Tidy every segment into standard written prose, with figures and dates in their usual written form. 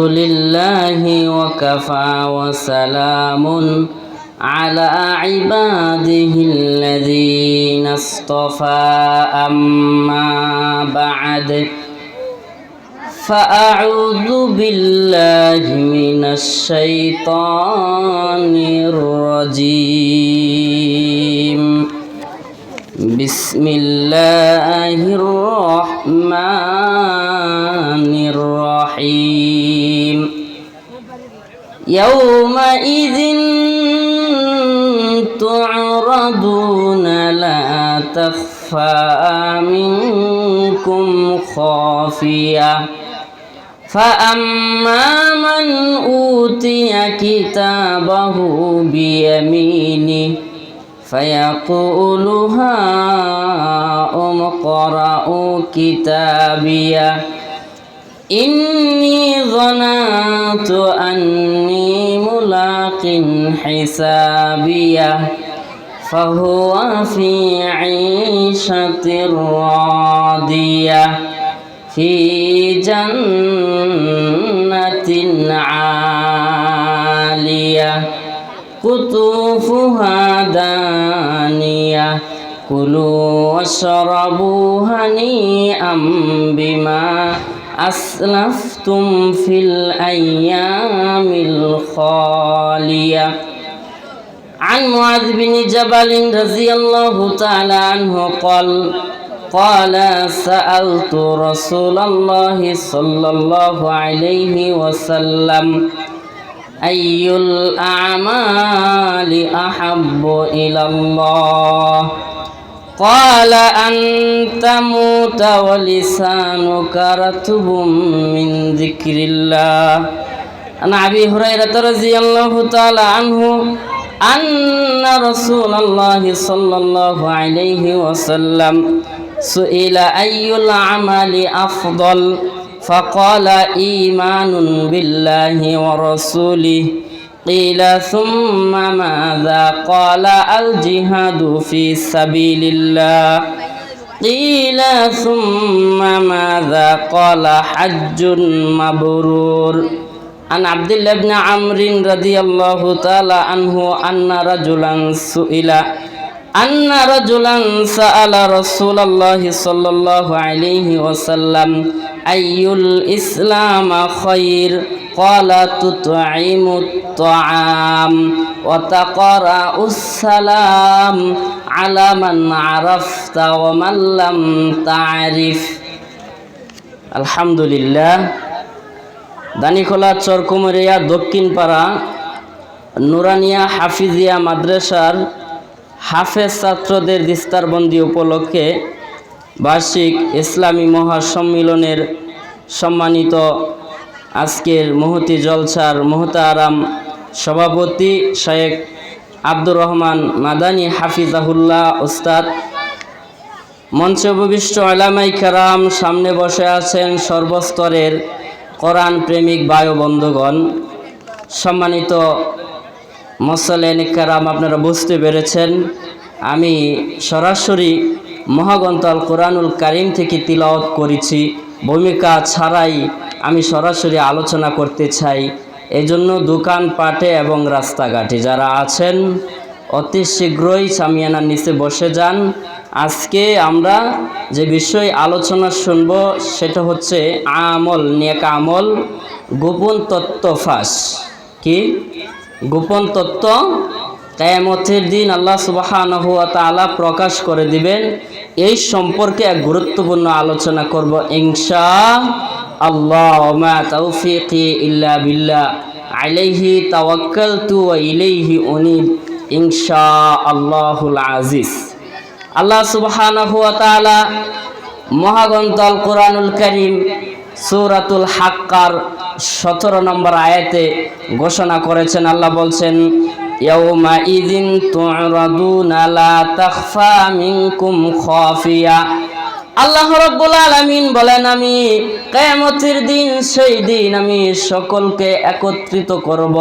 لله وكفى وسلام على عباده الذين اصطفى أما بعد فأعوذ بالله من الشيطان الرجيم بسم الله الرحمن الرحيم يومئذ تعرضون لا تخفى منكم خافية فأما من أوتي كتابه بيمينه فيقول هاؤم اقرءوا كتابيه إني ظننت أني ملاق حسابيه فهو في عيشة راضية في جنة عالية قطوفها دانية كلوا واشربوا هنيئا بما أسلفتم في الأيام الخالية عن معاذ بن جبل رضي الله تعالى عنه قال سألت رسول الله صلى الله عليه وسلم أي الأعمال أحب إلى الله قال أن تموت ولسانك رطب من ذكر الله عن أبي هريرة رضي الله تعالى عنه أن رسول الله صلى الله عليه وسلم سئل أي الأعمال أفضل فقال إيمان بالله ورسوله قيل ثم ماذا قال الجهاد في سبيل الله قيل ثم ماذا قال حج مبرور عن عبد الله بن عمرو رضي الله تعالى عنه أن رجلا سأل رسول الله صلى الله عليه وسلم أي الإسلام خير قال تطعم الطعام وتقرأ السلام على من عرفت ومن لم تعرف الحمد لله দানিখোলা চরকুমরিয়া দক্ষিণ পাড়া নুরানিয়া হাফিজিয়া মাদ্রাসার হাফেজ ছাত্রদের দিস্তারবন্দি উপলক্ষে বার্ষিক ইসলামী মহাসম্মিলনের সম্মানিত আজকের মহতি জলসার মোহতারাম সভাপতি শেখ আব্দুর রহমান মাদানী হাফিজাহুল্লাহ উস্তাদ, মঞ্চে উপবিষ্ট উলামায়ে কেরাম, সামনে বসে আছেন সর্বস্তরের কোরআন প্রেমিক ভাই বন্ধুগণ, সম্মানিত মুসল্লিন কেরাম, আপনারা বুঝতে পেরেছেন আমি সরাসরি মহাগ্রন্থ আল কোরআনুল কারীম থেকে তিলাওয়াত করেছি, ভূমিকা ছাড়াই আমি সরাসরি আলোচনা করতে চাই। এজন্য দোকানপাটে এবং রাস্তাঘাটে যারা আছেন অতি শীঘ্রই সামিয়ানার নিচে বসে যান। আজকে আমরা যে বিষয় আলোচনা শুনব সেটা হচ্ছে আমল, নেক আমল, গোপন তত্ত্ব ফাঁস। কি গোপন তত্ত্ব? কিয়ামতের দিন আল্লাহ সুবহানাহু ওয়া তাআলা প্রকাশ করে দিবেন। এই সম্পর্কে এক গুরুত্বপূর্ণ আলোচনা করব ইনশাআল্লাহ। মা তাওফীকি ইল্লা বিল্লাহ আলাইহি তাওয়াক্কালতু ওয়া ইলাইহি উনীব ইনশাআল্লাহুল আজিজ। আল্লাহ সুবহানাহু ওয়া তাআলা মহাগ্রন্থ আল কোরআনুল কারীম সূরাতুল হাক্কার 17 নম্বর আয়াতে ঘোষণা করেছেন। আল্লাহ বলছেন ইয়াউমা ইযিন তু'রাদুনা লা তাখফা মিনকুম খাফিয়া আল্লাহ রাব্বুল আলামিন বলেন, আমি কিয়ামতের দিন, সেই দিন আমি সকলকে একত্রিত করব।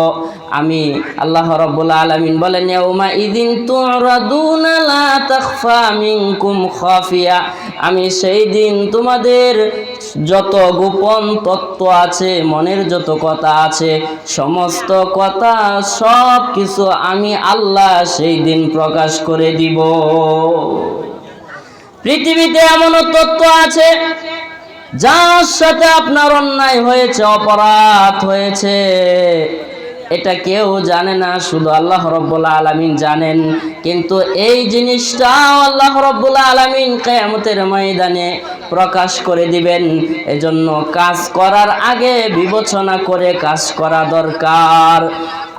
আমি আল্লাহ রাব্বুল আলামিন বলেন, ইয়াউমা ইযিন তুরাদুনা লা তাখফা মিনকুম খাফিয়া। আমি সেই দিন তোমাদের যত গোপন তত্ত্ব আছে, মনের যত কথা আছে, সমস্ত কথা সব কিছু আমি আল্লাহ সেই দিন প্রকাশ করে দিব। পৃথিবীতে এমনও তত্ত্ব আছে যার সাথে আপনার অন্যায় হয়েছে, অপরাধ হয়েছে, এটা কেউ জানে না, শুধু আল্লাহ রাব্বুল আলামিন জানেন। কিন্তু এই জিনিসটা আল্লাহ রাব্বুল আলামিন কিয়ামতের ময়দানে প্রকাশ করে দিবেন। এজন্য কাজ করার আগে বিবেচনা করে কাজ করা দরকার।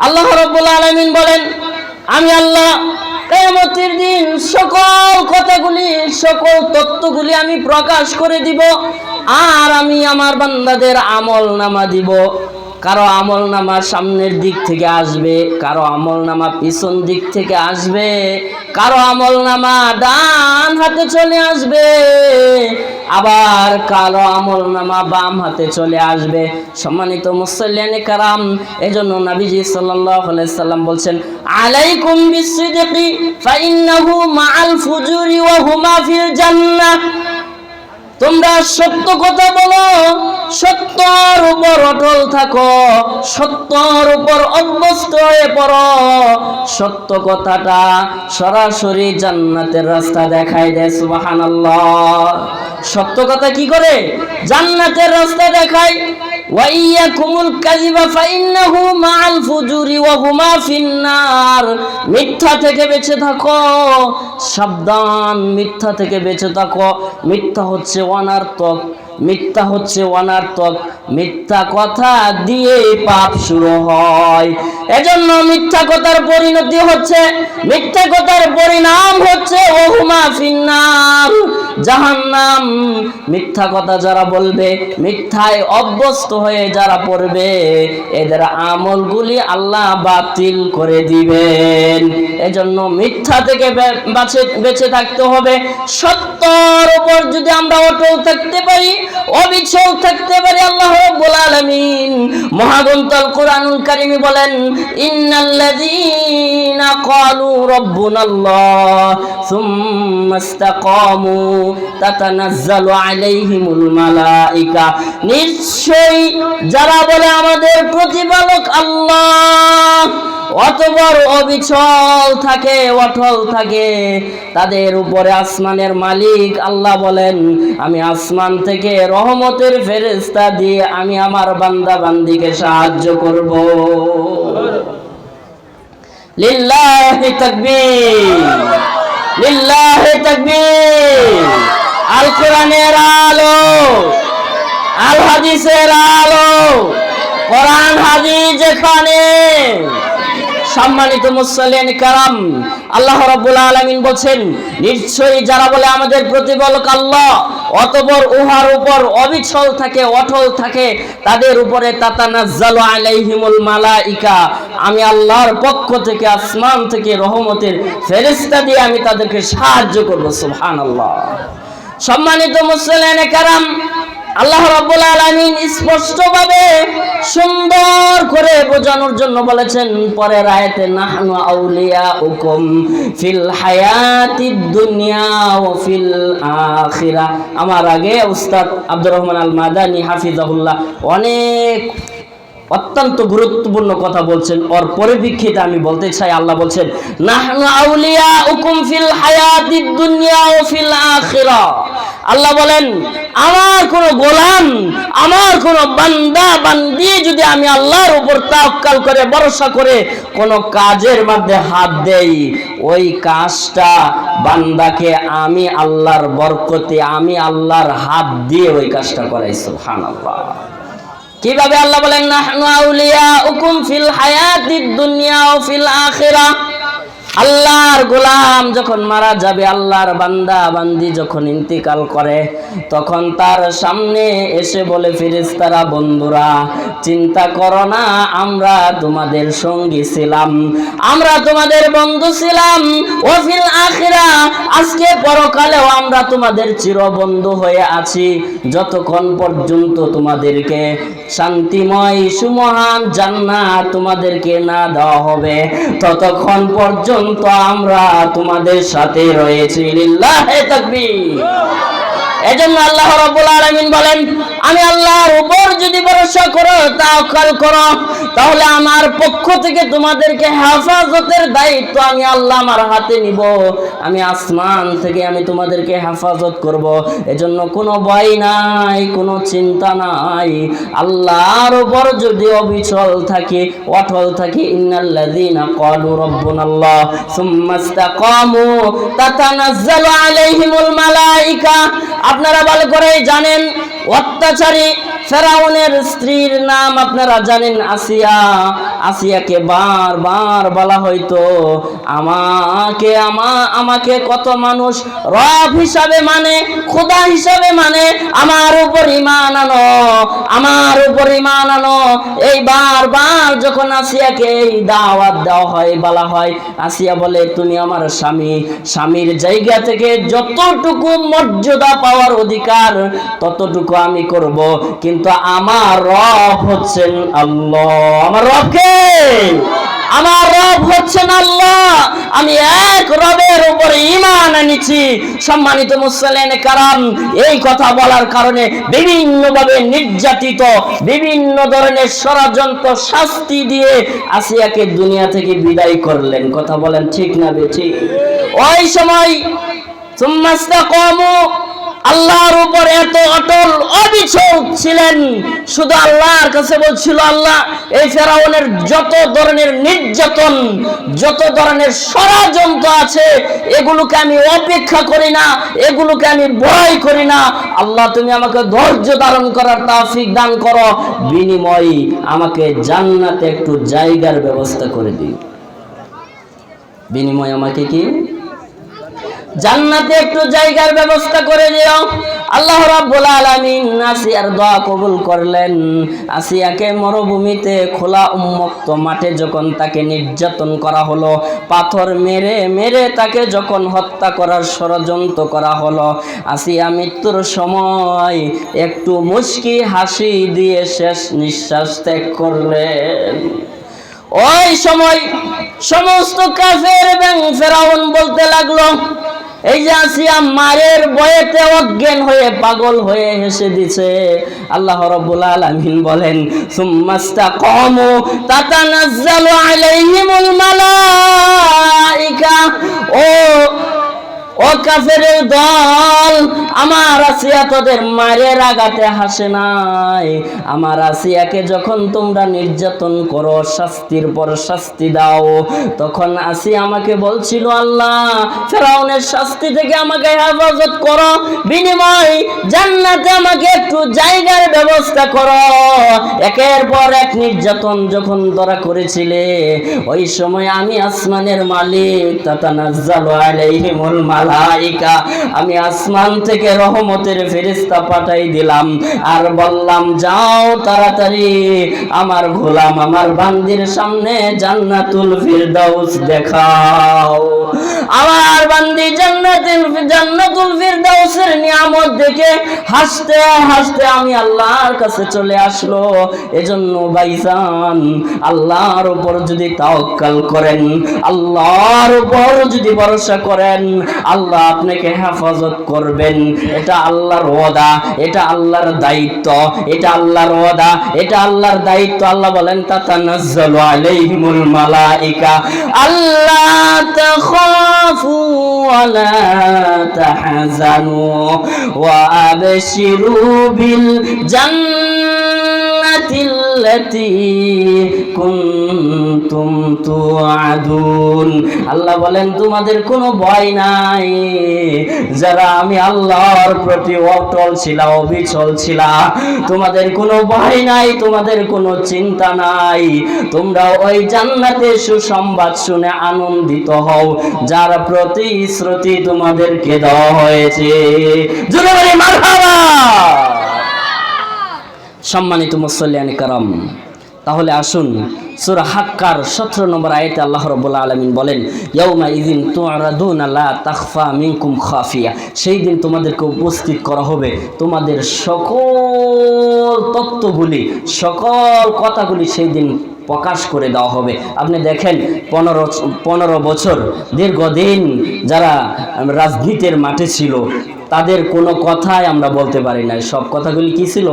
আল্লাহ রাব্বুল আলামিন বলেন, আমি আল্লাহ কিয়ামতের দিন সকল কথাগুলি, সকল তত্ত্বগুলি আমি প্রকাশ করে দিব। আর আমি আমার বান্দাদের আমলনামা দিব। কারো আমলনামা সামনের দিক থেকে আসবে, কারো আমলনামা পিছন দিক থেকে আসবে, কারো আমলনামা ডান হাতে চলে আসবে, আবার কারো আমলনামা বাম হাতে চলে আসবে। সম্মানিত মুসল্লিয়ানে কারাম, এজন্য নবীজি সাল্লাল্লাহু আলাইহি সাল্লাম বলছেন, আলাইকুম বিসসিদকি ফাইন্নাহু মাআল ফুজুরি ওয়া হুমা ফিল জান্নাহ। তোমরা সত্য কথা বলো, সত্যর উপর অটল থাকো, সত্যর উপর অভ্যস্ত হয়ে পড়ো। সত্য কথাটা সরাসরি জান্নাতের রাস্তা দেখায় দেয়। সুবহানাল্লাহ। সত্য কথা কি করে? জান্নাতের রাস্তা দেখায়। ওয়া ইয়াকুমুল কাযিবা ফাইন্নাহু মাআল ফুজুরি ওয়া হুমা ফিন্নার। মিথ্যা থেকে বেঁচে থাকো, সাবধান, মিথ্যা থেকে বেঁচে থাকো। মিথ্যা হচ্ছে অনার্থক, মিথ্যা হচ্ছে অনার্থক। মিথ্যা কথা দিয়ে পাপ শুরু হয়। এজন্য মিথ্যা কথার পরিণতি হচ্ছে, মিথ্যা কথার পরিণাম হচ্ছে ওহুমা ফিন্নার, জাহান্নাম। মিথ্যা কথা যারা বলবে, মিথ্যায় অভ্যস্ত হয়ে যারা পড়বে, এদের আমলগুলি আল্লাহ বাতিল করে দিবেন। এজন্য মিথ্যা থেকে বেঁচে থাকতে হবে। সত্যর উপর যদি আমরা অটল থাকতে পারি, অবিচল থাকতে পারি, আল্লাহ রাব্বুল আলামিন মহাগ্রন্থ কোরআনুল কারীমে বলেন, ইন্নাল্লাযীনা ক্বালু রাব্বুনাল্লাহ সুম্মা ইসতাকামু তাতানাজ্জালু আলাইহিমুল মালায়েকা। নিশ্চয়ই যারা বলে আমাদের প্রতিপালক আল্লাহ, অতঃপর অবিচল থাকে, অটল থাকে, তাদের উপরে আসমানের মালিক আল্লাহ বলেন, আমি আসমান থেকে রহমতের ফেরেশতা দিয়ে আমি আমার বান্দা বান্দিকে সাহায্য করব। লিল্লাহি তাকবীর, লিল্লাহি তাকবীর। আল কোরআনের আলো, আল হাদিসের আলো, কোরআন হাদিস যেখানে। সম্মানিত মুসল্লিয়ানে কারাম, আল্লাহ রাব্বুল আলামিন বলেন, নিশ্চয়ই যারা বলে আমাদের প্রতিপালক আল্লাহ, অতঃপর উহার উপর অবিচল থাকে, অটল থাকে, তাদের উপরে তাতানাজ্জালু আলাইহিমুল মালায়েকা, আমি আল্লাহর পক্ষ থেকে, আসমান থেকে রহমতের ফেরেশতা দিয়ে আমি তাদেরকে সাহায্য করব। সুবহানাল্লাহ। সম্মানিত মুসল্লিয়ানে কারাম, আল্লাহ রাব্বুল আলামিন স্পষ্টভাবে সুন্দর করে বোঝানোর জন্য বলেছেন পরের আয়াতে, নাহনু আউলিয়াউকুম ফিল হায়াতিদ দুনিয়া ওয়া ফিল আখিরাহ। আমার আগে উস্তাদ আব্দুর রহমান আল মাদানী হাফিজাহুল্লাহ অনেক অত্যন্ত গুরুত্বপূর্ণ কথা বলছেন। ওর পরিপ্রেক্ষিতে আমি বলতে চাই, আল্লাহ বলছেন, নাহনু আউলিয়াউকুম ফিল হায়াতিদ দুনিয়া ওয়া ফিল আখিরাহ। আল্লাহ বলেন, আমার কোন গোলাম, আমার কোন বান্দা বান্দি যদি আমি আল্লাহর উপর তাওয়াক্কুল করে, ভরসা করে কোন কাজের মধ্যে হাত দেই, ওই কাজটা বান্দাকে আমি আল্লাহর বরকতে, আমি আল্লাহর হাত দিয়ে ওই কাজটা করাই। সুবহানাল্লাহ। কিভাবে? আল্লাহ বলেন, নাহনু আউলিয়াউকুম ফিল হায়াতিদ দুনিয়া ওয়া ফিল আখিরাহ। আল্লাহর গোলাম যখন মারা যাবে, আল্লাহর বান্দা বান্দি যখন ইন্তিকাল করে, তখন তার সামনে এসে বলে ফেরেশতারা, বন্ধুরা, চিন্তা করো না, আমরা তোমাদের সঙ্গী ছিলাম, আমরা তোমাদের বন্ধু ছিলাম। ও ফিল আখিরা, আজকে পরকালেও আমরা তোমাদের চিরবন্ধু হয়ে আছি। যতক্ষণ পর্যন্ত তোমাদেরকে শান্তিময় সুমহান জান্নাত তোমাদেরকে না দেওয়া হবে, ততক্ষণ পর্যন্ত আমরা তোমাদের সাথে রয়েছি। লিল্লাহি তাকবীর। এজন্য আল্লাহ রাব্বুল আলামিন বলেন, আমি আল্লাহর উপর যদি ভরসা করো, তাওয়াক্কুল করো, তাহলে আমার পক্ষ থেকে তোমাদেরকে হেফাজতের দায়িত্ব আমি আল্লাহ আমার হাতে নিব। আমি আসমান থেকে আমি তোমাদেরকে হেফাজত করব। এজন্য কোনো ভয় নাই, কোনো চিন্তা নাই। আল্লাহর উপর যদি অবিচল থাকি, অটল থাকি, ইন্নাল্লাযীনা ক্বালু রাব্বুনাল্লাহ সুম্মা ইসতাকামু তাতানাজ্জালু আলাইহিমুল মালায়েকা। আপনারা ভালো করে জানেন, অত্যাচারী ফেরাউনের স্ত্রীর নাম আপনারা জানেন আসিয়া। আসিয়াকে বারবার বলা হইতো, আমাকে কত মানুষ রব হিসাবে মানে, খোদা হিসাবে মানে, আমার উপর ঈমান আনো, আমার উপর ঈমান আনো। এই বারবার যখন আসিয়াকে এই দাওয়াত দেওয়া হয়, বলা হয়, আসিয়া বলে, তুমি আমার স্বামী, স্বামীর জায়গা থেকে যতটুকু মর্যাদা পাওয়ার অধিকার ততটুকু আমি করব, কিন্তু আমার রব হচ্ছেন আল্লাহ। আমার রবকে, আমার রব হচ্ছেন আল্লাহ। আমি এক রবের উপর ঈমান আনিছি। সম্মানিত মুসলিম কারাম, এই কথা বলার কারণে বিভিন্নভাবে নির্যাতিত, বিভিন্ন ধরনের ষড়যন্ত্র শাস্তি দিয়ে আসিয়াকে দুনিয়া থেকে বিদায় করলেন। কথা বলেন ঠিক না বেঠিক? ওই সময় সুম্মা ইসতাকামু, আল্লাহর উপর এত অটল অবিচল ছিলেন, শুধু আল্লাহর কাছে বলছিল, আল্লাহ এই ফেরাউনের যত ধরনের নির্যাতন, যত ধরনের ষড়যন্ত্র আছে, এগুলোকে আমি অপেক্ষা করি না, এগুলোকে আমি ভয় করি না। আল্লাহ তুমি আমাকে ধৈর্য ধারণ করার তৌফিক দান করো, বিনিময়ে আমাকে জান্নাতে একটু জায়গার ব্যবস্থা করে দিও। বিনিময়ে আমাকে কি? জান্নাতে একটু জায়গার ব্যবস্থা করে দিও। আল্লাহ রাব্বুল আলামিন আসিয়ার দোয়া কবুল করলেন। আসিয়াকে মরুভূমিতে খোলা উন্মুক্ত মাঠে যখন তাকে নির্যাতন করা হলো, পাথর মেরে মেরে তাকে যখন হত্যা করার ষড়যন্ত্র করা হলো, আসিয়া মৃত্যুর সময় একটু মুচকি হাসি দিয়ে শেষ নিঃশ্বাস ত্যাগ করলেন। ওই সময় সমস্ত কাফের এবং ফেরাউন বলতে লাগলো, এই যে আসিয়া মারের ভয়েতে অজ্ঞান হয়ে পাগল হয়ে হেসে দিছে। আল্লাহ রাব্বুল আলামিন বলেন, সুম্মা ইসতাকামু তাতানাজ্জালু আলাইহিমুল মালায়েকা। ও কাফেরের দল, আমার আসিয়া তোদের মারের আঘাতে হাসে নাই। আমার আসিয়াকে যখন তোমরা নির্যাতন করো, শাস্তির পর শাস্তি দাও, তখন আসিয়া আমাকে বলছিল, আল্লাহ ফেরাউনের শাস্তি থেকে আমাকে হেফাজত করো, বিনিময় জান্নাতে আমাকে একটু জায়গার ব্যবস্থা করো। একের পর এক নির্যাতন যখন তোরা করেছিলে, ওই সময় আমি আসমানের মালিক, তাতানাজ্জালু আলাইহিমুল মালায়েকা, আমি আসমান থেকে রহমতের ফেরেশতা পাঠাই দিলাম, আর বললাম, যাও তাড়াতাড়ি আমার গোলাম, আমার বান্দির সামনে জান্নাতুল ফিরদাউস দেখাও। আমার বান্দি জান্নাতুল ফিরদাউসের নিয়ামত দেখে হাসতে হাসতে আমি আল্লাহর কাছে চলে আসলো। এজন্য ভাইজান, আল্লাহর উপর যদি তাওয়াক্কুল করেন, আল্লাহর উপর যদি ভরসা করেন, আল্লাহ আপনাকে হেফাজত করবেন। এটা আল্লাহর ওয়াদা, এটা আল্লাহর দায়িত্ব, এটা আল্লাহর ওয়াদা, এটা আল্লাহর দায়িত্ব। আল্লাহ বলেন, তাতানাজ্জালু আলাইহিমুল মালায়েকা আল্লা তাখাফু ওয়া লা তাহজানু ওয়া আবশিরু বিল জান্নাতিল্লাতী কুনতুম তুআদুন। আল্লাহ বলেন, তোমাদের কোনো ভয় নাই, যারা আমি আল্লাহর প্রতি অটল ছিল, অবিচল ছিল, তোমাদের কোনো ভয় নাই, তোমাদের কোনো চিন্তা নাই। তোমরা ওই জান্নাতের সুসংবাদ শুনে আনন্দিত হও, যার প্রতিশ্রুতি তোমাদেরকে দেওয়া হয়েছে। জোরে বলি মারহাবা। সম্মানিত মুসল্লিয়ান কারাম, তাহলে আসুন সূরা হাক্কার 17 নম্বর আয়াতে আল্লাহ রাব্বুল আলামিন বলেন, ইয়াউমা ইযিন তু'রাদুনা লা তাখফা মিনকুম খাফিয়া। সেই দিন তোমাদেরকে উপস্থিত করা হবে, তোমাদের সকল তত্ত্বগুলি, সকল কথাগুলি সেই দিন প্রকাশ করে দেওয়া হবে। আপনি দেখেন 15 বছর দীর্ঘদিন যারা রাজনীতির মাঠে ছিল, তাদের কোনো কথাই আমরা বলতে পারি না। সব কথাগুলি কি ছিল?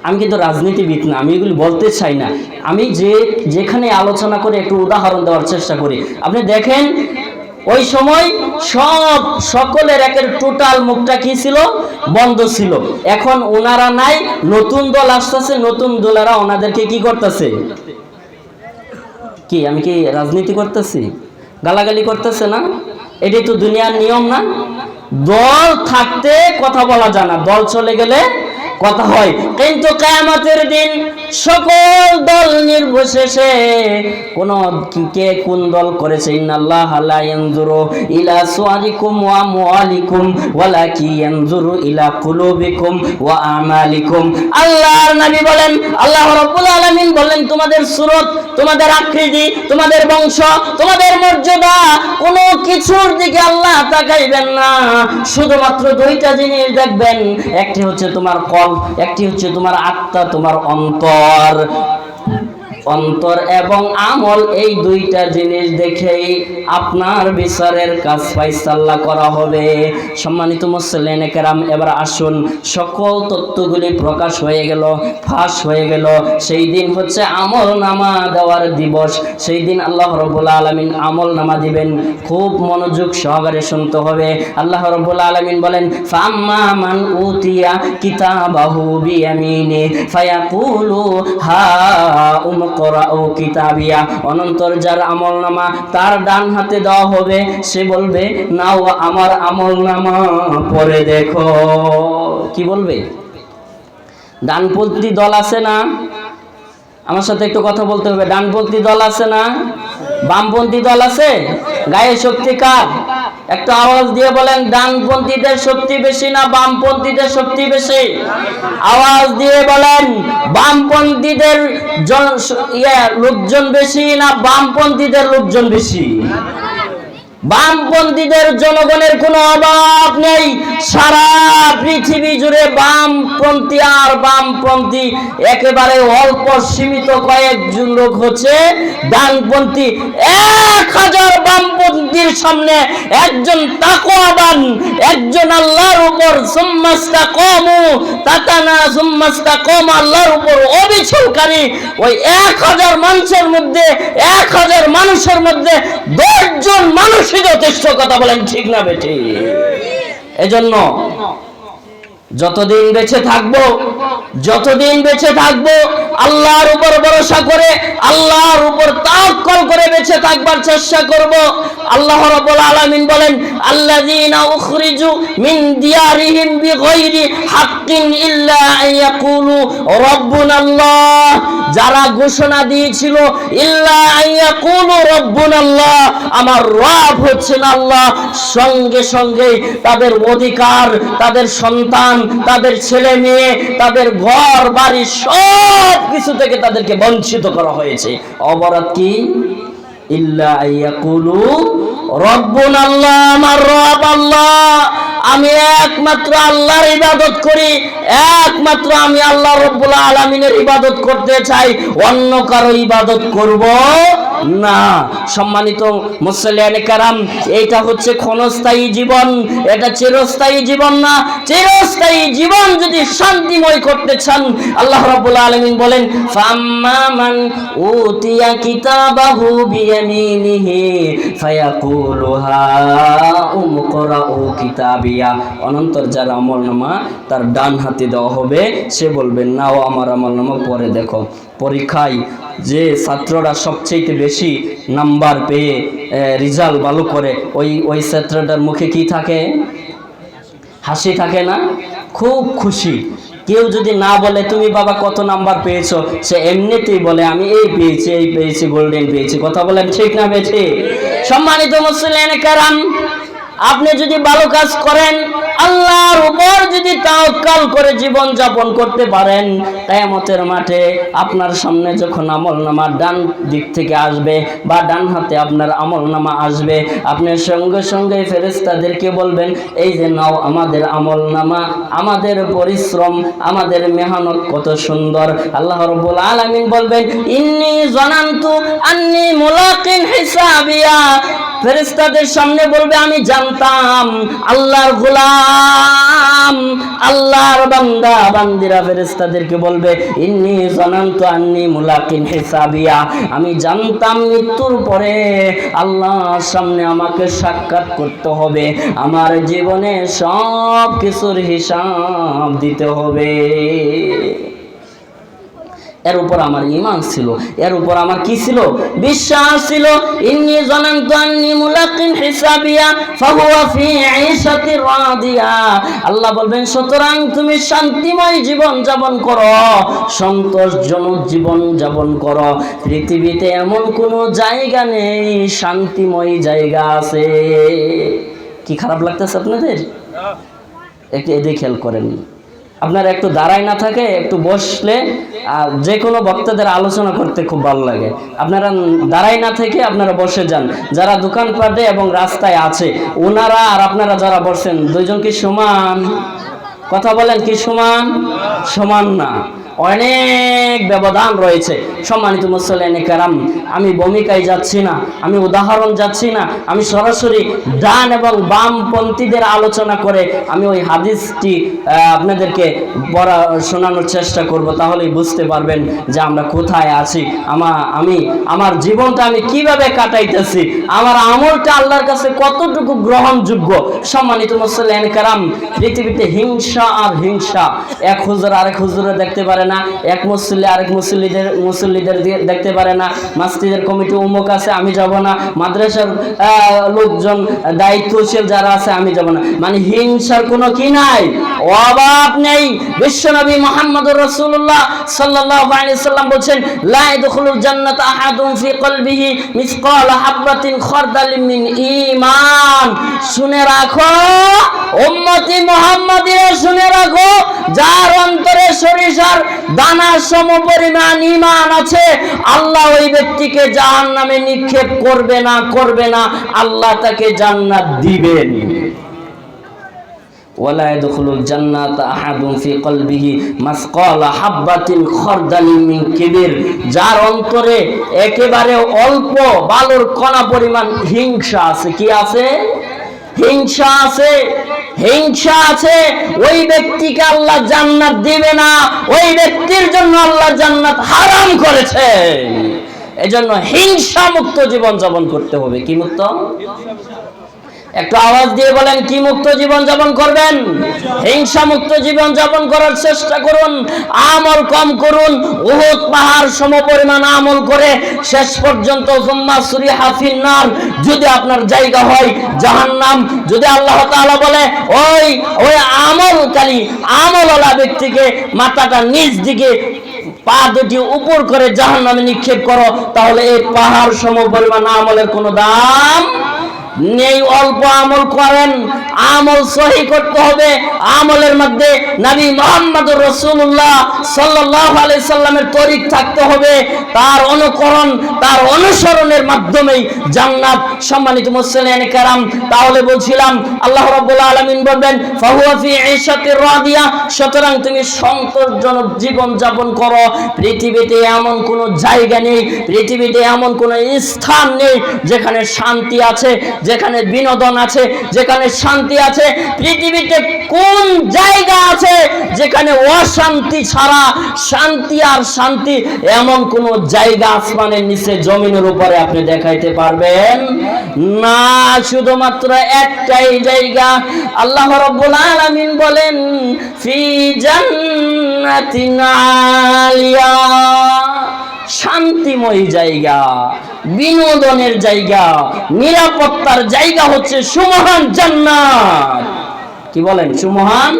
আমি কিন্তু রাজনীতিবিদ না, আমি এগুলি বলতে চাই না। আমি যেখানে আলোচনা করে একটু উদাহরণ দেওয়ার চেষ্টা করি। আপনি দেখেন ওই সময় সকলের একের টোটাল মুখটা কি ছিল? বন্ধ ছিল। এখন ওনারা নাই, নতুন দল আসতেছে, নতুন দলেরা ওনাদেরকে কি করতেছে? কি আমি কি রাজনীতি করতেছি? গালাগালি করতেছে না? এটাই তো দুনিয়ার নিয়ম না? দল থাকতে কথা বলা যায় না, দল চলে গেলে কথা হয়। কিন্তু কিয়ামতের দিন সকল দল নির্বিশেষে কে কোন দল করেছে, ইন্নাল্লাহা লা ইয়ানজুরু ইলা সুওয়ারিকুম ওয়া আমওয়ালিকুম ওয়ালাকি ইয়ানজুরু ইলা কুলুবিকুম ওয়া আমালিকুম। আল্লাহর নবী বলেন, আল্লাহ রাব্বুল আলামিন বলেন, তোমাদের সুরত, তোমাদের আকৃতি, তোমাদের বংশ, তোমাদের মর্যাদা, কোনো কিছুর দিকে আল্লাহ তাকাইবেন না। শুধুমাত্র দুইটা জিনিস দেখবেন, একটি হচ্ছে তোমার কল, একটি হচ্ছে তোমার আত্মা, তোমার অন্তর এবং আমল। এই দুইটা জিনিস দেখেই আপনার বিচারের কাজ ফায়সালা করা হবে। সম্মানিত মুসল্লিয়ানে কেরাম, এবার আসুন, সকল তথ্যগুলি প্রকাশ হয়ে গেল, ফাঁস হয়ে গেল। সেই দিন হচ্ছে আমল নামা দেওয়ার দিবস। সেই দিন আল্লাহ রাব্বুল আলামিন আমল নামা দিবেন। খুব মনোযোগ সহকারে শুনতে হবে। আল্লাহ রাব্বুল আলামিন বলেন, ফাম্মা মান উতিয়া কিতাবাহু বিয়ামিনি ফায়াকুলু হা উমকরাউ কিতাবিয়া। অনন্তর যার আমল নামা তার ডান হাতে দেওয়া হবে, সে বলবে, নাও আমার আমল নামা পড়ে দেখো। কি বলবে? ডানপন্থী দল আছে না? আমার সাথে একটু কথা বলতে হবে। ডানপন্থী দল আছে না? বামপন্থী দল আছে? গায়ে শক্তি কার? একটা আওয়াজ দিয়ে বলেন, ডানপন্থীদের শক্তি বেশি না বামপন্থীদের শক্তি বেশি? আওয়াজ দিয়ে বলেন, বামপন্থীদের লোকজন বেশি না বামপন্থীদের লোকজন বেশি? বামপন্থীদের জনগণের কোনো অভাব নেই। সারা পৃথিবী জুড়ে বামপন্থী আর বামপন্থী একেবারে অল্প সীমিত কয়েকজন লোক হচ্ছে ডানপন্থী। 1000 বামপন্থীর সামনে একজন তাকওয়াবান, একজন আল্লাহর উপর সুম্মাস্তাকামু তাতানা সুম্মাস্তাকাম, আল্লাহর উপর অবিচলকারী, ওই 1000 মানুষের মধ্যে 10 জন মানুষ যথেষ্ট। কথা বলেন ঠিক না বেঠি? এজন্য যতদিন বেঁচে থাকবো আল্লাহর উপর ভরসা করে, আল্লাহর উপর তাওয়াক্কুল করে বেঁচে থাকবার চেষ্টা করব। আল্লাহ রাব্বুল আলামিন বলেন, আল্লাযীনা উখরিজু মিন দিয়ারিহিম বিগাইরি হাক্কিন ইল্লা আইয়াকুলু রাব্বুনাল্লাহ। যারা ঘোষণা দিয়েছিল ইল্লা আইয়াকুলু রাব্বুনাল্লাহ, আমার রব হচ্ছেন আল্লাহ, সঙ্গে সঙ্গে তাদের অধিকার, তাদের সন্তান, তাদের ছেলে মেয়ে, তাদের ঘর বাড়ি সব কিছু থেকে তাদেরকে বঞ্চিত করা হয়েছে। অপরাধ কি? ইল্লা আইয়াকুলু রাব্বুনাল্লাহ, আমার রব আল্লাহ। আমি একমাত্র আল্লাহর ইবাদত করি, একমাত্র আমি আল্লাহ রাব্বুল আলামিনের ইবাদত করতে চাই, অন্য কারো ইবাদত করব না। সম্মানিত মুসল্লিয়ানে কেরাম, এইটা হচ্ছে ক্ষণস্থায়ী জীবন, এটা চিরস্থায়ী জীবন না। চিরস্থায়ী জীবন যদি শান্তিময় করতে চান, আল্লাহ রাব্বুল আলামিন বলেন, ফাম্মা মান উতিয়া কিতাবাহু বিয়ামিনিহি ফায়াকুলু হা উমকরাউ কিতাবিয়া। অনন্তর যার আমলনামা তার ডান হাতে দেওয়া হবে, সে বলবে, নাও আমার আমলনামা পড়ে দেখো। পরীক্ষায় যে ছাত্ররা সবচেয়ে বেশি নাম্বার পেয়ে রেজাল্ট ভালো করে, ওই ছাত্রটার মুখে কি থাকে? হাসি থাকে না? খুব খুশি। কেউ যদি না বলে তুমি বাবা কত নাম্বার পেয়েছো, সে এমনিতেই বলে আমি এই পেয়েছি, গোল্ডেন পেয়েছি। কথা বলেন ঠিক না বেঠি? সম্মানিত মুসলিম কেরাম, আপনি যদি ভালো কাজ করেন, আল্লাহর উপর যদি তাওয়াক্কুল করে জীবন যাপন করতে পারেন, কিয়ামতের মাঠে আপনার সামনে যখন আমলনামা ডান দিক থেকে আসবে বা ডান হাতে আপনার আমলনামা আসবে, আপনি সঙ্গে সঙ্গে ফেরেশতাদেরকে বলবেন, এই যে নাও আমাদের আমলনামা, আমাদের পরিশ্রম, আমাদের মেহনত কত সুন্দর। আল্লাহ রাব্বুল আলামিন বলবেন, ইন্নী জানান্তু আন্নী মুলাকিন হিসাবিয়া। ফেরেশতাদের সামনে বলবে, আমি জানতাম আল্লাহর গোলাম, আল্লাহর বান্দা বান্দিরা ফেরেশতাদেরকে বলবে, ইন্নী জানান্তু আন্নী মুলাকিন হিসাবিয়া, আমি জানতাম মৃত্যুর পরে আল্লাহর সামনে আমাকে সাক্ষাৎ করতে হবে, আমার জীবনে সব কিছুর হিসাব দিতে হবে। এর উপর আমার ঈমান ছিল, এর উপর আমার কি ছিল? বিশ্বাস ছিল। ইন্নী জানান্তু আন্নী মুলাকিন হিসাবিয়া ফাহুয়া ফি ঈশাতির রাদিয়া। আল্লাহ বলবেন, সুতরাং তুমি শান্তিময় জীবন যাপন করো, সন্তোষজনক জীবন যাপন করো। পৃথিবীতে এমন কোনো জায়গা নেই, শান্তিময় জায়গা আছে। কি খারাপ লাগতেছে আপনাদের? একটু এদিকে খেয়াল করেন। আপনার একটু দাঁড়ায় না থাকে, একটু বসলে যে কোনো বক্তাদের আলোচনা করতে খুব ভালো লাগে। আপনারা দাঁড়ায় না থেকে আপনারা বসে যান। যারা দোকানপাটে এবং রাস্তায় আছে ওনারা আর আপনারা যারা বসেন, দুইজন কি সমান? কথা বলেন, কি সমান? সমান না, অনেক ব্যবধান রয়েছে। সম্মানিত মুসল্লিয়ানে কেরাম, আমি ভূমিকায় যাচ্ছি না, আমি উদাহরণ যাচ্ছি না, আমি সরাসরি ডান এবং বামপন্থীদের আলোচনা করে আমি ওই হাদিসটি আপনাদেরকে শোনানোর চেষ্টা করব। তাহলেই বুঝতে পারবেন যে আমরা কোথায় আছি, আমি আমার জীবনটা আমি কিভাবে কাটাইতেছি, আমার আমলটা আল্লাহর কাছে কতটুকু গ্রহণযোগ্য। সম্মানিত মুসল্লিয়ানে কেরাম, পৃথিবীতে হিংসা আর হিংসা, এক হুজুর আরেক হুজুরে দেখতে পারে না, এক মুসল্লি আরেক মুসল্লিদের দেখতে পারে না, মসজিদের কমিটি উমুক আছে আমি যাব না, মাদ্রাসার লোকজন দায়িত্বশীল যারা আছে আমি যাব না। মানে হিংসার কোনো কি নাই, অভাব নেই। বিশ্বনবী মুহাম্মদুর রাসূলুল্লাহ সাল্লাল্লাহু আলাইহি সাল্লাম বলেন, লা ইয়াদখুলুল জান্নাতা আহাদুন ফি কলবিহি মিসকালা হাববাতিন খারদালিন মিন ঈমান। শুনে রাখো উম্মতি মুহাম্মাদিরা, শুনে রাখো, যার অন্তরে সরিষার দানার সমপরিমাণ ঈমান আছে, আল্লাহ ওই ব্যক্তিকে জাহান্নামে নিক্ষেপ করবে না, আল্লাহ তাকে জান্নাত দিবেন। ওয়ালা ইয়াদখুলুল জান্নাতা আহাদুন ফি কলবিহি মাসকালা হাববাতিন খারদালিন মিন কিবির। যার অন্তরে একেবারে অল্প বালুর কণা পরিমাণ হিংসা আছে, কি আছে? হিংসা আছে, হিংসা আছে, ওই ব্যক্তিকে আল্লাহ জান্নাত দিবে না, ওই ব্যক্তির জন্য আল্লাহ জান্নাত হারাম করেছে। এজন্য হিংসা মুক্ত জীবন যাপন করতে হবে। কি মুক্ত? একটু আওয়াজ দিয়ে বলেন, কি মুক্ত জীবন যাপন করবেন? হিংসা মুক্ত জীবন যাপন করার চেষ্টা করুন। আমল কম করুন, উহুদ পাহাড় সমপরিমাণ আমল করে শেষ পর্যন্ত সুম্মা সুরিহা ফিন্নার, যদি আপনার জায়গা হয় জাহান্নাম, যদি আল্লাহ তাআলা বলে ওই আমলকারী আমলওয়ালা ব্যক্তিকে মাথাটা নিচ দিকে পা দুটি উপর করে জাহান্নামে নিক্ষেপ করো, তাহলে এই পাহাড় সমপরিমাণ আমলের কোনো দাম নেই। অল্প আমল করেন, আমল সহি করতে হবে। আমলের মধ্যে নবী মুহাম্মদুর রাসূলুল্লাহ সাল্লাল্লাহু আলাইহি সাল্লামের তরিক থাকতে হবে, তার অনুকরণ, তার অনুসরণের মাধ্যমেই জান্নাত। সম্মানিত মুসলিয়ানে কেরাম, তাহলে বলছিলাম আল্লাহ রাব্বুল আলামিন বলবেন, ফাহুয়া ফি ঈশাতির রাদিয়া। সুতরাং তুমি সন্তোষজনক জীবন যাপন করো। পৃথিবীতে এমন কোনো জায়গা নেই, পৃথিবীতে এমন কোনো স্থান নেই যেখানে শান্তি আছে, যেখানে বিনোদন আছে, যেখানে শান্তি আছে। পৃথিবীতে কোন জায়গা আছে যেখানে অশান্তি ছাড়া শান্তি আর শান্তি? এমন কোন জায়গা আসমানের নিচে জমিনের উপরে আপনি দেখাইতে পারবেন না। শুধুমাত্র একটাই জায়গা, আল্লাহ রাব্বুল আলামিন বলেন, ফি জান্নাতিন আলিয়া, শান্তিময় জায়গা, বিনোদনের জায়গা, নিরাপত্তার জায়গা হচ্ছে সুমহান জান্নাত। কি বলেন? সুমহান।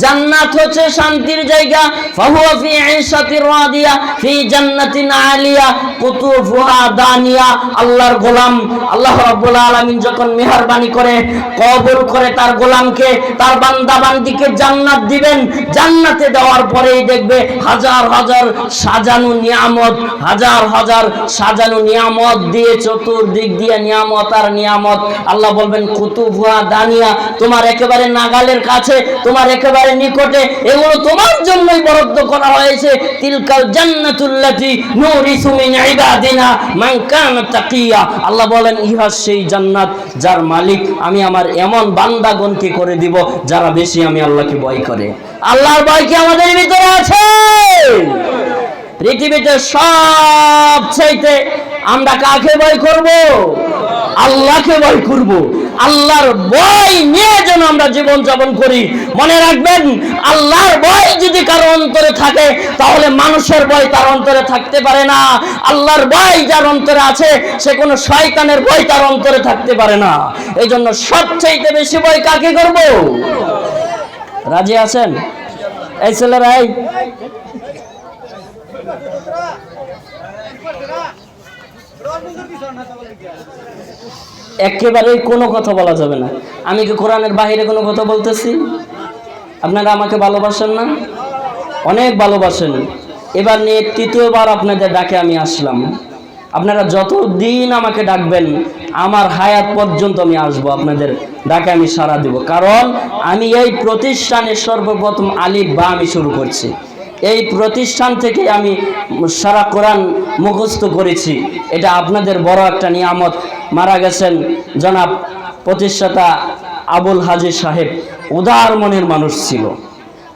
জান্নাত হচ্ছে শান্তির জায়গা। ফাহুয়া ফি আইশাতির রাদিয়া ফি জান্নাতিন আলিয়া কুতুফুহা দানিয়া। আল্লাহর গোলাম আল্লাহ রাব্বুল আলামিন যখন মেহেরবানি করে কবুল করে তার গোলামকে, তার বান্দা বান্দিকে জান্নাত দিবেন। জান্নাতে দেওয়ার পরেই দেখবে হাজার হাজার সাজানো নিয়ামত, হাজার হাজার সাজানো নিয়ামত দিয়ে চতুর্দিক দিয়ে নিয়ামত আর নিয়ামত। আল্লাহ বলবেন কুতুফুহা দানিয়া, তোমার একেবারে নাগালের কাছে, তোমার একেবারে নিকটে, এগুলো তোমার জন্যই বরাদ্দ করা হয়েছে। তিলকাল জান্নাতুল্লাতী নুরিসু মিন ইবাদিনা মান কানা তাকিয়া। আল্লাহ বলেন ইহা সেই জান্নাত যার মালিক আমি আমার এমন বান্দাগণকে করে দিব যারা বেশি আমি আল্লাহকে ভয় করে। আল্লাহর ভয় কি আমাদের ভিতরে আছে? পৃথিবীতে সবচাইতে আমরা কাকে ভয় করব? আল্লাহকে ভয় করব। আল্লাহর ভয় নিয়ে যেন আমরা জীবন যাপন করি। মনে রাখবেন, আল্লাহর ভয় যদি কারো অন্তরে থাকে তাহলে মানুষের ভয় তার অন্তরে থাকতে পারে না। আল্লাহর ভয় যার অন্তরে আছে সে কোনো শয়তানের ভয় তার অন্তরে থাকতে পারে না। এই জন্য সবচাইতে বেশি ভয় কাকে করব? রাজি আছেন? এই ছেলেরা, এই একেবারেই কোনো কথা বলা যাবে না। আমি কি কোরআনের বাহিরে কোনো কথা বলতেছি? আপনারা আমাকে ভালোবাসেন না? অনেক ভালোবাসেন। এবার নিয়ে তৃতীয়বার আপনাদের ডাকে আমি আসলাম। আপনারা যতদিন আমাকে ডাকবেন আমার হায়াত পর্যন্ত আমি আসবো, আপনাদের ডাকে আমি সাড়া দেব। কারণ আমি এই প্রতিষ্ঠানে সর্বপ্রথম আলিফ বা আমি শুরু করছি। এই প্রতিষ্ঠান থেকে আমি সারা কোরআন মুখস্থ করেছি। এটা আপনাদের বড় একটা নিয়ামত। মারা গেছেন জনাব প্রতিষ্ঠাতা আবুল হাজি সাহেব, উদার মনের মানুষ ছিল।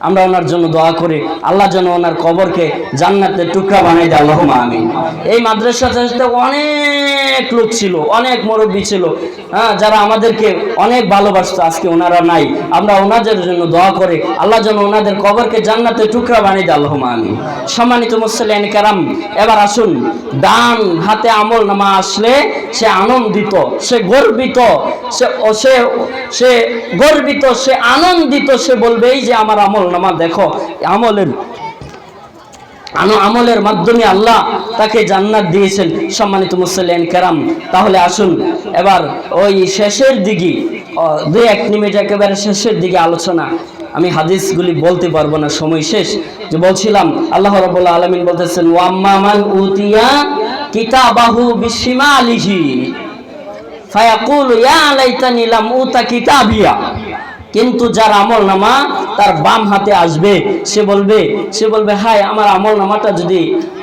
আমরা ওনার জন্য দোয়া করি আল্লাহ যেন ওনার কবরকে জান্নাতের টুকরা বানাই দেয়, আল্লাহুম্মা আমিন। এই মাদ্রাসাতে অনেক লোক ছিল, অনেক মুরব্বী ছিল, যারা আমাদেরকে অনেক ভালোবাসতো। আজকে ওনারা নাই, আমরা ওনাদের জন্য দোয়া করি আল্লাহ যেন ওনাদের কবরকে জান্নাতের টুকরা বানিয়ে দেয়, আল্লাহুম্মা আমিন। সম্মানিত মুসলিম কেরাম, এবার আসুন, ডান হাতে আমল নামা আসলে সে আনন্দিত, সে গর্বিত, সে গর্বিত, সে আনন্দিত। সে বলবে এই যে আমার আমল নামা দেখো, আমলের মাধ্যমে আল্লাহ তাকে জান্নাত দিয়েছেন। সম্মানিত মুসলিম কেরাম, তাহলে আসুন এবার ওই শেষের দিকে 2-1 মিনিট একেবারে শেষের দিকে আলোচনা। আমি হাদিসগুলি বলতে পারবো না, সময় শেষ। যে বলছিলাম আল্লাহ রাব্বুল আলামিন বলতেছেন ওয়াম্মা মান উতিয়া কিতাবাহু বিশিমালিহি ফায়াকুলু ইয়া লাইতানি লাম উতা কিতাবিয়া। কিন্তু যার আমল নামা তার বাম হাতে আসবে সে বলবে হায় আমার আমল নামাটা যদি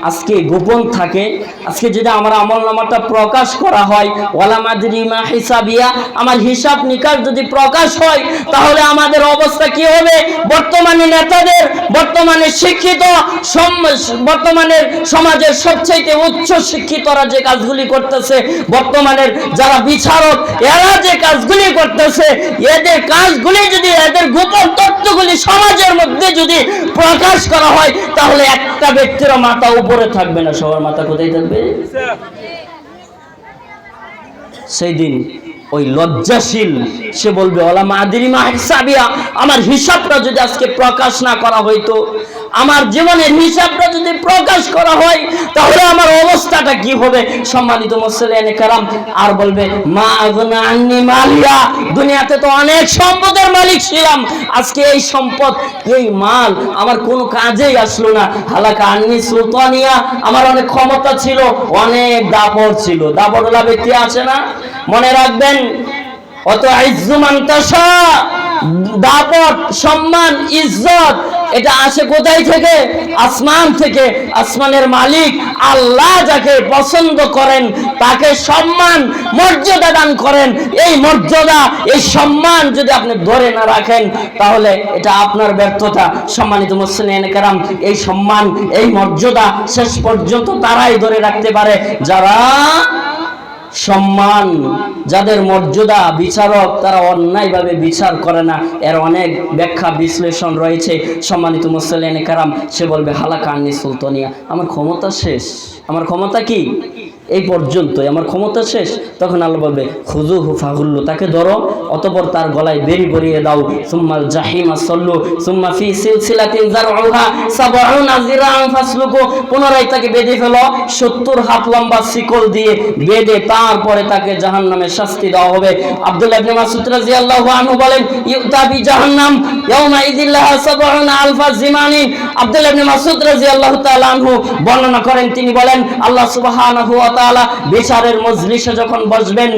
আজকে গোপন থাকে, আজকে যদি আমার আমল নামাটা প্রকাশ করা হয়, ওয়ালা মাদরি মা হিসাবিয়া, আমার হিসাব নিকাশ যদি প্রকাশ হয় তাহলে আমাদের অবস্থা কি হবে? বর্তমানে নেতাদের, বর্তমানে শিক্ষিত, বর্তমানের সমাজের সবচেয়ে উচ্চ শিক্ষিতরা যে কাজগুলি করতেছে, বর্তমানের যারা বিচারক এরা যে কাজগুলি করতেছে, এদের কাজগুলি যদি, এদের গোপন তথ্যগুলি সমাজের মধ্যে যদি প্রকাশ করা হয় তাহলে একটা ব্যক্তির মাথা উপরে থাকবে না, সবার মাথা কোথায় থাকবে? সেই দিন ওই লজ্জাশীল সে বলবে ওলা মাদরি মা হিসাবিয়া, আমার হিসাবটা যদি আজকে প্রকাশ না করা হইতো, আমার জীবনের হিসাবটা যদি প্রকাশ করা হয় তাহলে আমার অবস্থাটা কি হবে? সম্মানিত মুসলিম কেরাম, আর বলবে মা আগনা আন্নি মালিয়া, দুনিয়াতে তো অনেক সম্পদের মালিক ছিলাম, আজকে এই সম্পদ, এই মাল আমার কোনো কাজেই আসলো না। হালাকা আন্নি সুলতানিয়া, আমার অনেক ক্ষমতা ছিল, অনেক দাপট ছিল। দাপটওয়ালা ব্যক্তি আছে না? মনে রাখবেন, অত ইজ্জু মানতাসা, দাপট, সম্মান, ইজ্জত এটা আসে কোথায় থেকে? আসমান থেকে। আসমানের মালিক আল্লাহ যাকে পছন্দ করেন তাকে সম্মান মর্যাদা দান করেন। এই মর্যাদা, এই সম্মান যদি আপনি ধরে না রাখেন তাহলে এটা আপনার ব্যর্থতা। সম্মানিত মুসলিম কেরাম, এই সম্মান, এই মর্যাদা শেষ পর্যন্ত তারাই ধরে রাখতে পারে যারা সম্মান, যাদের মর্যাদা, বিচারক তারা অন্যায়ভাবে বিচার করে না। এর অনেক ব্যাখ্যা বিশ্লেষণ রয়েছে। সম্মানিত মুসলিম কেরাম, সে বলবে হালাকা আন্নি সুলতানিয়া, আমার ক্ষমতা শেষ। আমার ক্ষমতা কি? এই পর্যন্তই, আমার ক্ষমতা শেষ। তখন আল্লাহ বলবে খুযুহু ফাগুল্লু, তাকে ধরো, অতঃপর তার গলায় বেরি ভরিয়ে দাও। সুম্মাল জাহিমা সল্লু সুম্মা ফি সিলসিলাতিন যারউহা ৭০ যিরাআন ফাসলুকু, পুনরায় তাকে বেঁধে ফেলো ৭০ হাত লম্বা শিকল দিয়ে বেঁধে, তারপরে তাকে জাহান্নামের শাস্তি দেওয়া হবে। আব্দুল্লাহ ইবনে মাসউদ রাদিয়াল্লাহু আনহু বলেন ইউতা বি জাহান্নাম ইয়াউমা ইযিল লাহা ৭০ আলফা জিমানিন। আব্দুল্লাহ ইবনে মাসউদ রাদিয়াল্লাহু তাআলা আনহু বর্ণনা করেন, তিনি বলেন আল্লাহ সুবহানাহু ওয়া তাআলা বিচারের মজলিসে যখন বসবেন,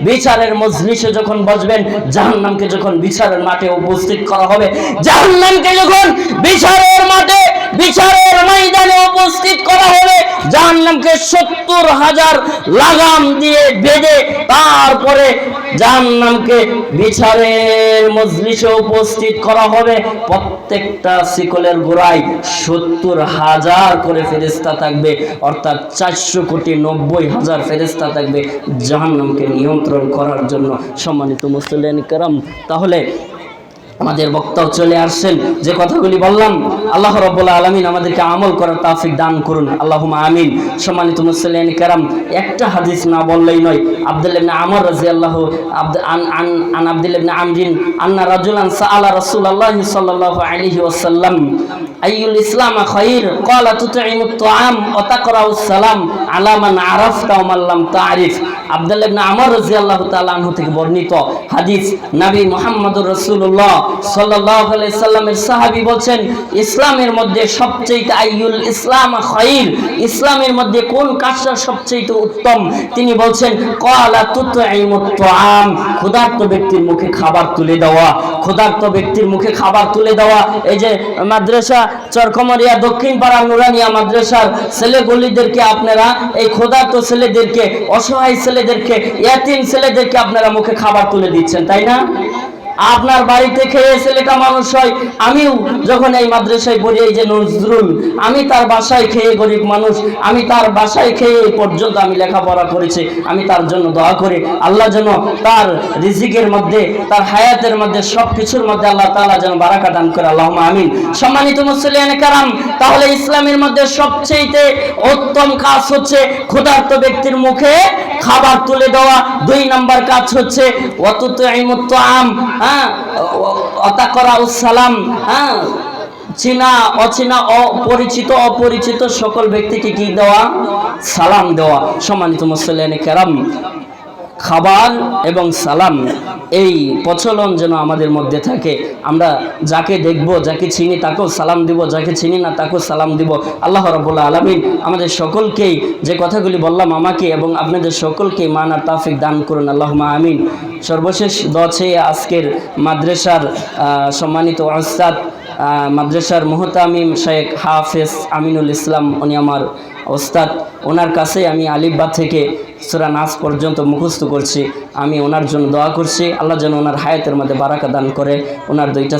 বিচারের মজলিসে যখন বসবেন, জাহান্নামকে যখন বিচারের মাঠে উপস্থিত করা হবে, জাহান্নামকে যখন বিচারের মাঠে, বিচারের ময়দানে উপস্থিত করা হবে, জাহান্নামকে ৭০,০০০ লাগাম দিয়ে বেঁধে তারপরে জাহান্নামকে বিচারের মজলিসে উপস্থিত করা হবে। প্রত্যেকটা শিকলের গোড়ায় ৭০,০০০ করে ফেরেশতা থাকবে, অর্থাৎ ৪৯০,০০০ ফেরেশতা থাকবে জাহান্নামকে নিয়ন্ত্রণ করার জন্য। সম্মানিত মুসলিম کرام, তাহলে আমাদের বক্তাও চলে আসছেন। যে কথাগুলি বললাম, আল্লাহ রাব্বুল আলামিন আমাদেরকে আমল করার তৌফিক দান করুন, আল্লাহুম্মা আমিন। সম্মানিত মুসলিম کرام, একটা হাদিস না বললেই নয়। আব্দুল্লাহ ইবনে আমর রাদিয়াল্লাহু আন আব্দুল্লাহ ইবনে আমরিন আন্না রাজুলান সাআলা রাসূলুল্লাহ সাল্লাল্লাহু আলাইহি ওয়াসাল্লাম আইয়ুল ইসলাম খায়র ক্বালা তুতঈমুত তুআম ওয়া তাকরাউস সালাম আলা মান আরাফতা ওয়া মান লাম তা'রিফ। আব্দুল্লাহ ইবনে আমর রাদিয়াল্লাহু তাআলা আনহু থেকে বর্ণিত হাদিস। নবী মুহাম্মদুর রাসূলুল্লাহ সাল্লাল্লাহু আলাইহি সাল্লামের সাহাবী বলছেন, ইসলামের মধ্যে সবচেয়ে আইয়ুল ইসলাম খায়র, ইসলামের মধ্যে কোন কাজটা সবচেয়ে উত্তম? তিনি বলছেন ক্বালা তুতঈমুত তুআম, ক্ষুধার্ত ব্যক্তির মুখে খাবার তুলে দেওয়া, ক্ষুধার্ত ব্যক্তির মুখে খাবার তুলে দেওয়া। এই যে মাদ্রাসা চরকমরিয়া দক্ষিণ পাড়া নুরানিয়া মাদ্রাসার ছেলেগুলিদেরকে আপনারা, এই ক্ষুধার্ত ছেলেদেরকে, অসহায় ছেলেদেরকে, ইয়াতিম ছেলেদেরকে আপনারা মুখে খাবার তুলে দিচ্ছেন, তাই না? আপনার বাড়িতে খেয়ে ছেলেটা মানুষ হয়। আমিও যখন এই মাদ্রাসায় পড়ি, এই যে নজরুল, আমি তার বাসায় খেয়ে গরিব মানুষ, আমি তার বাসায় খেয়ে এই পর্যন্ত আমি লেখাপড়া করেছি। আমি তার জন্য দোয়া করি, আল্লাহ যেন তার রিজিকের মধ্যে, তার হায়াতের মধ্যে, সব কিছুর মধ্যে আল্লাহ তাআলা যেন বারাকা দান করে, আল্লাহুম্মা আমিন। সম্মানিত মুসলিম کرام, তাহলে ইসলামের মধ্যে সবচেয়ে উত্তম কাজ হচ্ছে ক্ষুধার্ত ব্যক্তির মুখে খাবার তুলে দেওয়া। ২ নম্বর কাজ হচ্ছে ওয়াতুতঈমুত তুআম, সালাম, চেনা অচেনা, অপরিচিত অপরিচিত সকল ব্যক্তিকে কি দেওয়া? সালাম দেওয়া। সম্মানিত মুসলিম کرام, খাবার এবং সালাম এই প্রচলন যেন আমাদের মধ্যে থাকে। আমরা যাকে দেখব, যাকে চিনি তাকেও সালাম দিব, যাকে চিনি না তাকেও সালাম দিব। আল্লাহ রাব্বুল আলামিন আমাদের সকলকেই যে কথাগুলি বললাম, আমাকে এবং আপনাদের সকলকে মানার তৌফিক দান করুন, আল্লাহুম্মা আমিন। সর্বশেষ দোয়া চেয়ে আজকের মাদ্রাসার সম্মানিত উস্তাদ, মাদ্রাসার মুহতামিম শেখ হাফেজ আমিনুল ইসলাম, উনি আমার ওস্তাদ, ওনার কাছে আমি আলিফ বা থেকে সূরা নাস পর্যন্ত মুখস্থ করছি। আমি ওনার জন্য দোয়া করছি, আল্লাহ যেন ওনার হায়াতের মধ্যে বারাকা দান করে, ওনার 2টা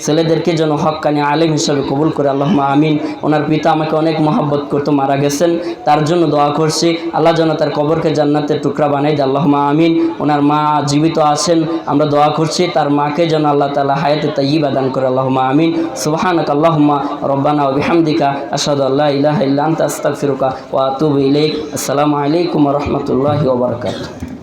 ছেলেদেরকে যেন হক্কানি আলিম হিসেবে কবুল করে, আল্লাহুম্মা আমিন। ওনার পিতা আমাকে অনেক মহব্বত করতো, মারা গেছেন, তার জন্য দোয়া করছি, আল্লাহ যেন তার কবরকে জান্নাতের টুকরা বানাই দেয়, আল্লাহুম্মা আমিন। ওনার মা জীবিত আছেন, আমরা দোয়া করছি তার মাকে যেন আল্লাহ তাআলা হায়াতে তাইয়্যিবা দান করে, আল্লাহুম্মা আমিন। সুবহানাকা আল্লাহুম্মা রব্বানা ওয়া বিহামদিকা আশহাদু আল্লা ইলাহা ইল্লা আনতা আস্তাগফিরুকা ওয়া আতুবু ইলাইক। আসসালামু আলাইকুম ওয়া রাহমাতুল্লাহি ওয়া বারাকাতুহু।